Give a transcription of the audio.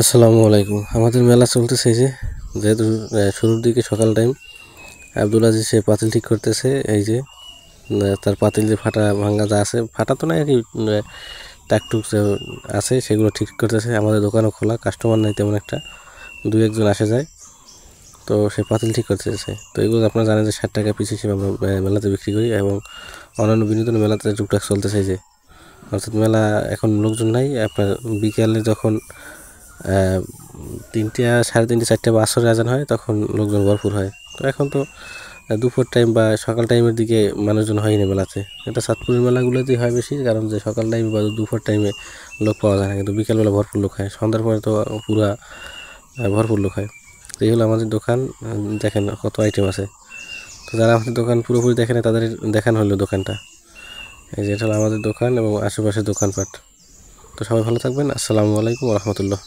আসসালামু আলাইকুম। আমাদের মেলা চলতেছে এই যে, যেহেতু শুরুর দিকে সকাল টাইম, আব্দুল আজিজ সে পাতিল ঠিক করতেছে। এই যে তার পাতিল যে ফাটা ভাঙ্গা যা আছে, ফাটা তো নাই আর কি, টাকটুক যে আছে সেগুলো ঠিক করতেছে। আমাদের দোকানও খোলা, কাস্টমার নাই তেমন একটা, দুই একজন আসে যায়, তো সে পাতিল ঠিক করতেছে। তো এগুলো আপনারা জানেন যে 60 টাকা পিস হিসেবে আমরা মেলাতে বিক্রি করি, এবং অন্যান্য বিনোদন মেলাতে টুকটাক চলতেছে। যে অর্থাৎ মেলা এখন লোকজন নাই। আপনার বিকেলে যখন 3টে, 3:30, 4টে বা আসরের আজান হয়, তখন লোকজন ভরপুর হয়। তো এখন তো দুপুর টাইম বা সকাল টাইমের দিকে মানুষজন হয় না মেলাতে। এটা চাঁদপুরের মেলাগুলোতেই হয় বেশি, কারণ যে সকাল টাইমে বা দুপুর টাইমে লোক পাওয়া যায় না, কিন্তু বিকেলবেলা ভরপুর লোক হয়। সন্ধ্যার পরে তো পুরা ভরপুর লোক হয়। তো এই হলো আমাদের দোকান। দেখেন কত আইটেম আছে। তো যারা আমাদের দোকান পুরোপুরি দেখে না, তাদের দেখানো হলো দোকানটা। এই যে এটা হলো আমাদের দোকান এবং আশেপাশে দোকানপাট। তো সবাই ভালো থাকবেন। আসসালামু আলাইকুম রহমতুল্লাহ।